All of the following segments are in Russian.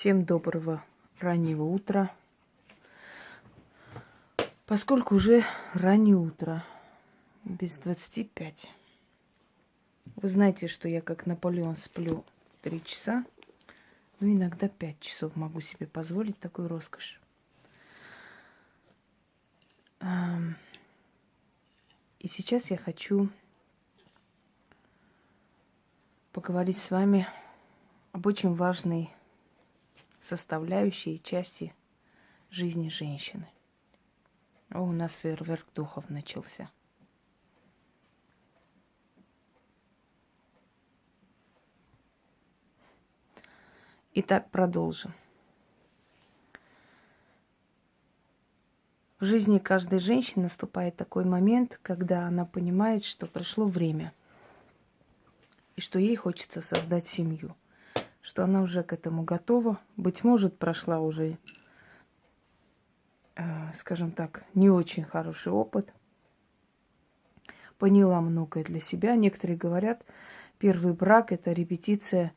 Всем доброго раннего утра. Поскольку уже раннее утро, без 25. Вы знаете, что я как Наполеон сплю 3 часа, но иногда 5 часов могу себе позволить такую роскошь. И сейчас я хочу поговорить с вами об очень важной составляющей части жизни женщины. У нас фейерверк духов начался. Итак, продолжим. В жизни каждой женщины наступает такой момент, когда она понимает, что пришло время, и что ей хочется создать семью, что она уже к этому готова. Быть может, прошла уже, скажем так, не очень хороший опыт, поняла многое для себя. Некоторые говорят, первый брак – это репетиция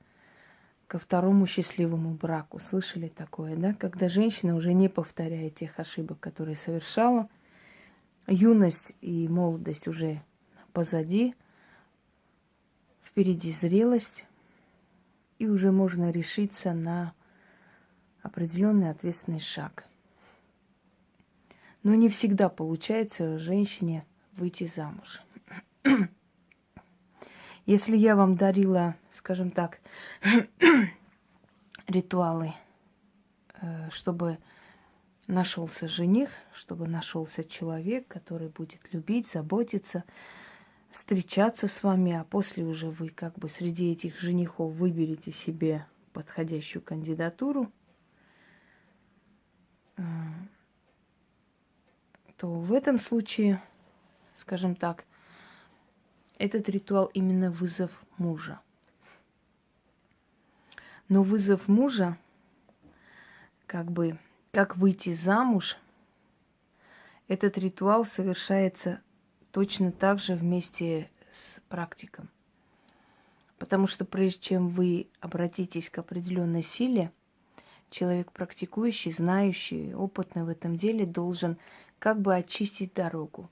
ко второму счастливому браку. Слышали такое, да? Когда женщина уже не повторяет тех ошибок, которые совершала. Юность и молодость уже позади. Впереди зрелость. И уже можно решиться на определенный ответственный шаг. Но не всегда получается женщине выйти замуж. Если я вам дарила, скажем так, ритуалы, чтобы нашелся жених, чтобы нашелся человек, который будет любить, заботиться, встречаться с вами, а после уже вы как бы среди этих женихов выберете себе подходящую кандидатуру, то в этом случае, скажем так, этот ритуал именно вызов мужа. Но вызов мужа, как выйти замуж, этот ритуал совершается точно так же вместе с практиком. Потому что прежде чем вы обратитесь к определенной силе, человек практикующий, знающий, опытный в этом деле должен как бы очистить дорогу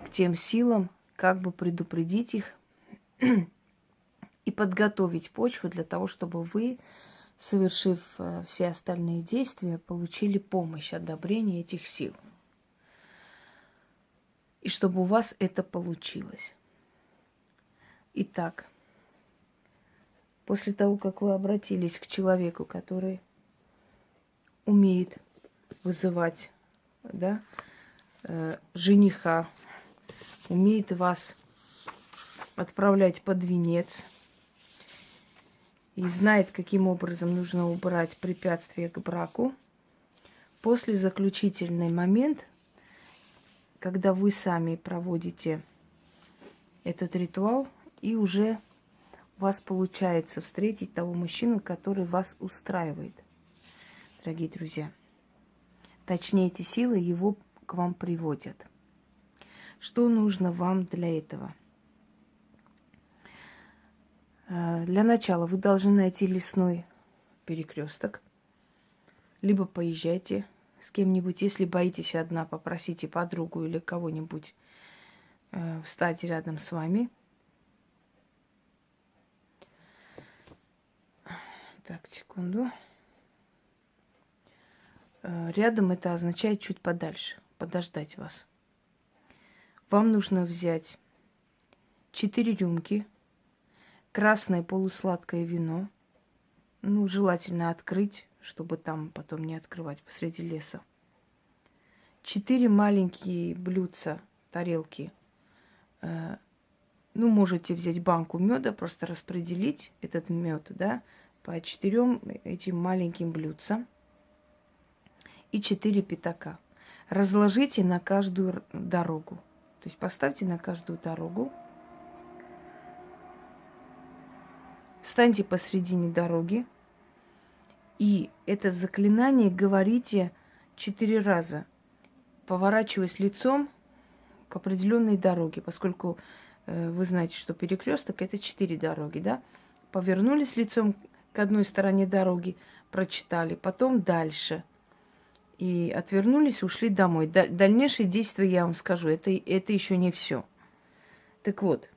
к тем силам, как бы предупредить их и подготовить почву для того, чтобы вы, совершив все остальные действия, получили помощь, одобрение этих сил. И чтобы у вас это получилось. Итак, после того, как вы обратились к человеку, который умеет вызывать, да, жениха, умеет вас отправлять под венец и знает, каким образом нужно убрать препятствия к браку, после заключительный момент, когда вы сами проводите этот ритуал, и уже у вас получается встретить того мужчину, который вас устраивает, дорогие друзья. Точнее, эти силы его к вам приводят. Что нужно вам для этого? Для начала вы должны найти лесной перекресток, либо поезжайте с кем-нибудь. Если боитесь одна, попросите подругу или кого-нибудь встать рядом с вами. Так, секунду. Рядом это означает чуть подальше, подождать вас. Вам нужно взять 4 рюмки, красное полусладкое вино. Ну, желательно открыть, чтобы там потом не открывать посреди леса. 4 маленькие блюдца, тарелки. Ну, можете взять банку меда, просто распределить этот мед, да, по 4 этим маленьким блюдцам. И 4 пятака. Разложите на каждую дорогу. То есть поставьте на каждую дорогу. Встаньте посредине дороги. И это заклинание говорите 4 раза, поворачиваясь лицом к определенной дороге, поскольку вы знаете, что перекресток это 4 дороги, да? Повернулись лицом к одной стороне дороги, прочитали, потом дальше. И отвернулись, ушли домой. Дальнейшие действия, я вам скажу, это еще не все. Так вот,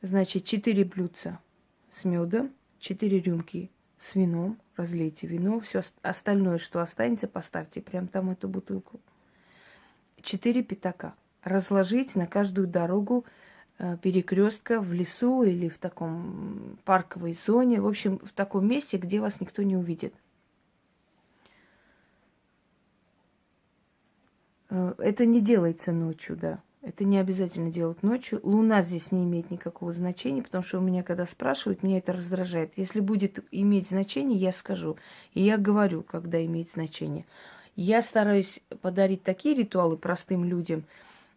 значит, 4 блюдца с медом, 4 рюмки с вином, разлейте вино, все остальное, что останется, поставьте прямо там эту бутылку. 4 пятака. Разложить на каждую дорогу перекрестка в лесу или в таком парковой зоне, в общем, в таком месте, где вас никто не увидит. Это не делается ночью, да. Это не обязательно делать ночью. Луна здесь не имеет никакого значения, потому что у меня, когда спрашивают, меня это раздражает. Если будет иметь значение, я скажу. И я говорю, когда имеет значение. Я стараюсь подарить такие ритуалы простым людям,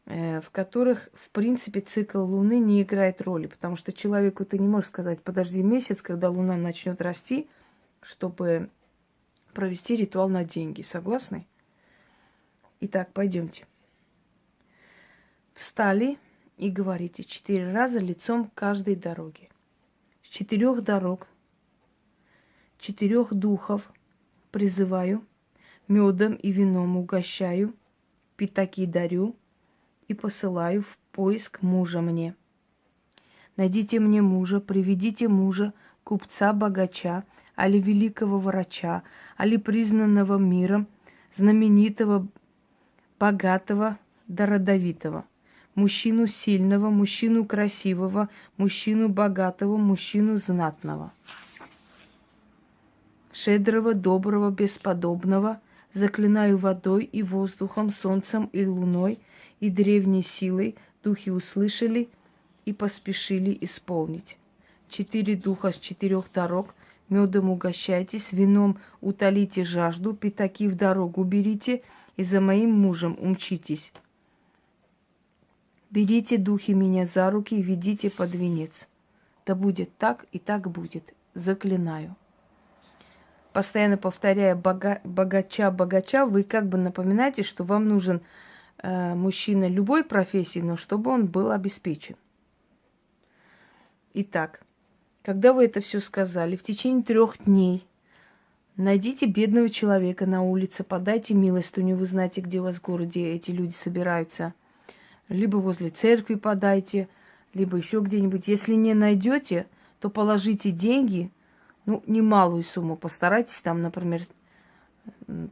в которых, в принципе, цикл Луны не играет роли. Потому что человеку ты не можешь сказать, подожди месяц, когда Луна начнет расти, чтобы провести ритуал на деньги. Согласны? Итак, пойдемте. Встали и говорите 4 раза лицом к каждой дороге. С 4 дорог, 4 духов призываю, медом и вином угощаю, пятаки дарю и посылаю в поиск мужа мне. Найдите мне мужа, приведите мужа, купца-богача, али великого врача, али признанного миром, знаменитого, богатого да родовитого. Мужчину сильного, мужчину красивого, мужчину богатого, мужчину знатного. Щедрого, доброго, бесподобного, заклинаю водой и воздухом, солнцем и луной, и древней силой, духи услышали и поспешили исполнить. 4 духа с 4 дорог, медом угощайтесь, вином утолите жажду, пятаки в дорогу берите, и за моим мужем умчитесь. Берите, духи, меня за руки и ведите под венец. Да будет так, и так будет, заклинаю. Постоянно повторяя богача, богача, вы как бы напоминаете, что вам нужен мужчина любой профессии, но чтобы он был обеспечен. Итак, когда вы это все сказали, в течение 3 дней найдите бедного человека на улице, подайте милостыню, вы знаете, где у вас в городе эти люди собираются. Либо возле церкви подайте, либо еще где-нибудь. Если не найдете, то положите деньги, ну, немалую сумму. Постарайтесь там, например,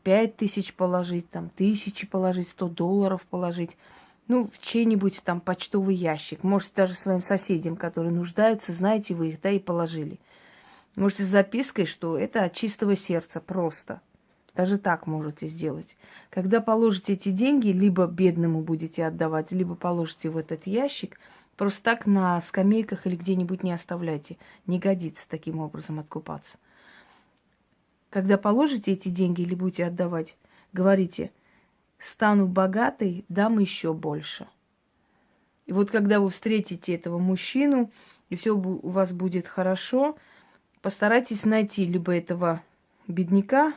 5000 положить, там, 1000 положить, $100 положить. Ну, в чей-нибудь там почтовый ящик. Можете даже своим соседям, которые нуждаются, знаете вы их, да, и положили. Можете с запиской, что это от чистого сердца просто. Даже так можете сделать. Когда положите эти деньги, либо бедному будете отдавать, либо положите в этот ящик, просто так на скамейках или где-нибудь не оставляйте. Не годится таким образом откупаться. Когда положите эти деньги или будете отдавать, говорите: стану богатой, дам еще больше. И вот когда вы встретите этого мужчину, и все у вас будет хорошо, постарайтесь найти либо этого бедняка,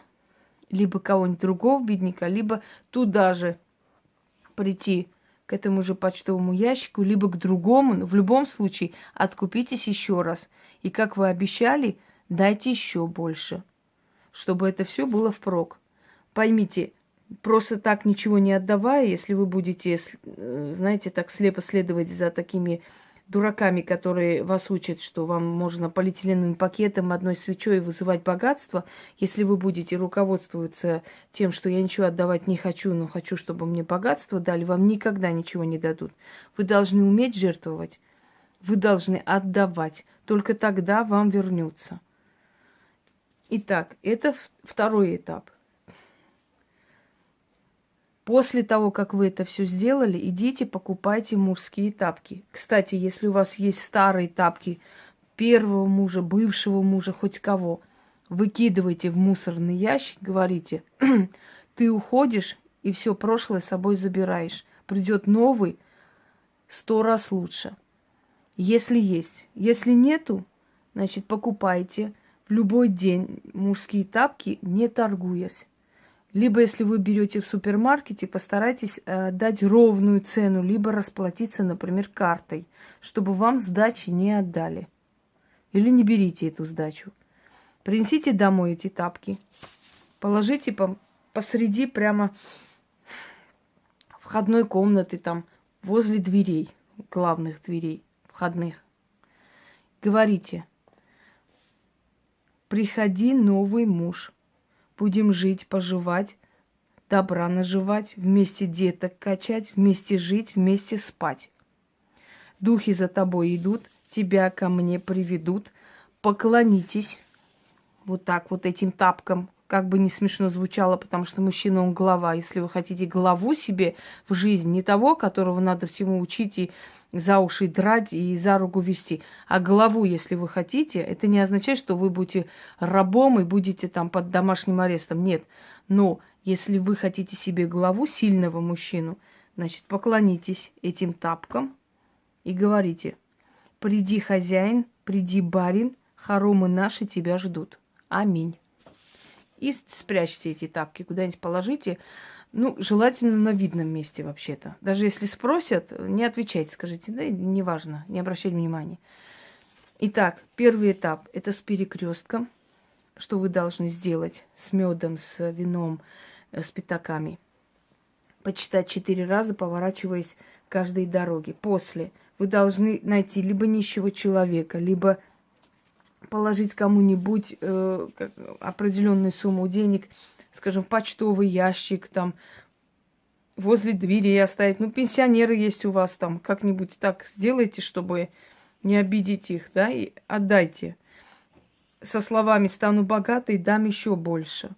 либо кого-нибудь другого бедняка, либо туда же прийти к этому же почтовому ящику, либо к другому. Но в любом случае откупитесь еще раз. И как вы обещали, дайте еще больше, чтобы это все было впрок. Поймите, просто так ничего не отдавая, если вы будете, знаете, так слепо следовать за такими дураками, которые вас учат, что вам можно полиэтиленовым пакетом, одной свечой вызывать богатство, если вы будете руководствоваться тем, что я ничего отдавать не хочу, но хочу, чтобы мне богатство дали, вам никогда ничего не дадут. Вы должны уметь жертвовать, вы должны отдавать, только тогда вам вернется. Итак, это 2 этап. После того, как вы это все сделали, идите покупайте мужские тапки. Кстати, если у вас есть старые тапки первого мужа, бывшего мужа, хоть кого, выкидывайте в мусорный ящик, говорите: ты уходишь и все прошлое с собой забираешь. Придет новый 100 раз лучше. Если есть. Если нету, значит, покупайте в любой день мужские тапки, не торгуясь. Либо, если вы берете в супермаркете, постарайтесь дать ровную цену, либо расплатиться, например, картой, чтобы вам сдачи не отдали. Или не берите эту сдачу. Принесите домой эти тапки, положите посреди прямо входной комнаты, там, возле дверей, главных дверей, входных. Говорите: приходи, новый муж, будем жить, поживать, добра наживать, вместе деток качать, вместе жить, вместе спать. Духи за тобой идут, тебя ко мне приведут, поклонитесь вот так вот этим тапкам, как бы не смешно звучало, потому что мужчина, он глава. Если вы хотите главу себе в жизнь, не того, которого надо всему учить и за уши драть и за руку вести, а главу, если вы хотите, это не означает, что вы будете рабом и будете там под домашним арестом. Нет. Но если вы хотите себе главу, сильного мужчину, значит, поклонитесь этим тапкам и говорите: приди, хозяин, приди, барин, хоромы наши тебя ждут. Аминь. И спрячьте эти тапки, куда-нибудь положите. Ну, желательно на видном месте вообще-то. Даже если спросят, не отвечайте, скажите: да, неважно, не обращайте внимания. Итак, первый этап – это с перекрестком. Что вы должны сделать с медом, с вином, с пятаками? Почитать 4 раза, поворачиваясь к каждой дороге. После вы должны найти либо нищего человека, либо положить кому-нибудь определенную сумму денег, скажем, в почтовый ящик, там, возле двери оставить. Ну, пенсионеры есть у вас там, как-нибудь так сделайте, чтобы не обидеть их, да, и отдайте. Со словами: стану богатой, дам еще больше.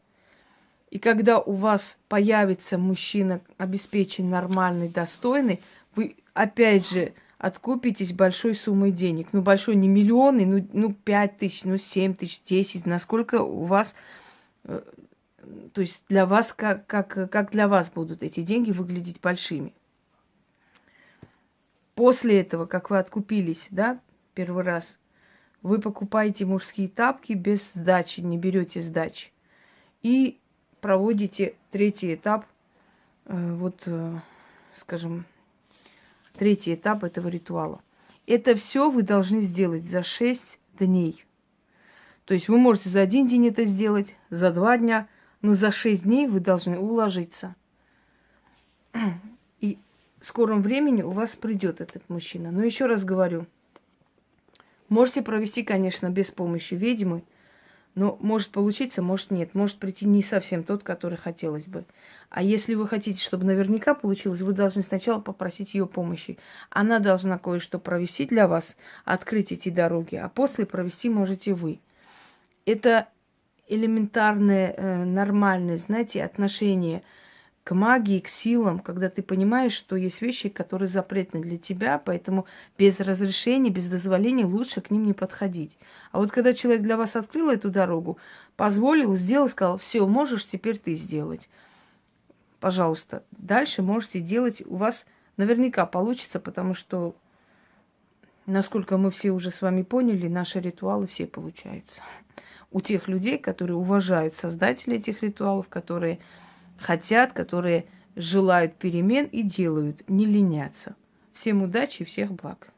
И когда у вас появится мужчина обеспеченный, нормальный, достойный, вы опять же откупитесь большой суммой денег. Ну, большой не миллионы, ну 5 тысяч, ну 7 тысяч, 10, насколько у вас, то есть для вас, как для вас будут эти деньги выглядеть большими. После этого, как вы откупились, да, первый раз, вы покупаете мужские тапки без сдачи, не берете сдачи. И проводите третий этап, скажем, третий этап этого ритуала. Это все вы должны сделать за 6 дней. То есть вы можете за 1 день это сделать, за 2 дня, но за 6 дней вы должны уложиться. И в скором времени у вас придет этот мужчина. Но еще раз говорю, можете провести, конечно, без помощи ведьмы, но может получиться, может нет. Может прийти не совсем тот, который хотелось бы. А если вы хотите, чтобы наверняка получилось, вы должны сначала попросить ее помощи. Она должна кое-что провести для вас, открыть эти дороги, а после провести можете вы. Это элементарное, нормальное, знаете, отношение к магии, к силам, когда ты понимаешь, что есть вещи, которые запретны для тебя, поэтому без разрешения, без дозволения лучше к ним не подходить. А вот когда человек для вас открыл эту дорогу, позволил, сделал, сказал: все, можешь теперь ты сделать. Пожалуйста, дальше можете делать, у вас наверняка получится, потому что, насколько мы все уже с вами поняли, наши ритуалы все получаются. У тех людей, которые уважают создателей этих ритуалов, которые хотят, которые желают перемен и делают, не ленятся. Всем удачи и всех благ.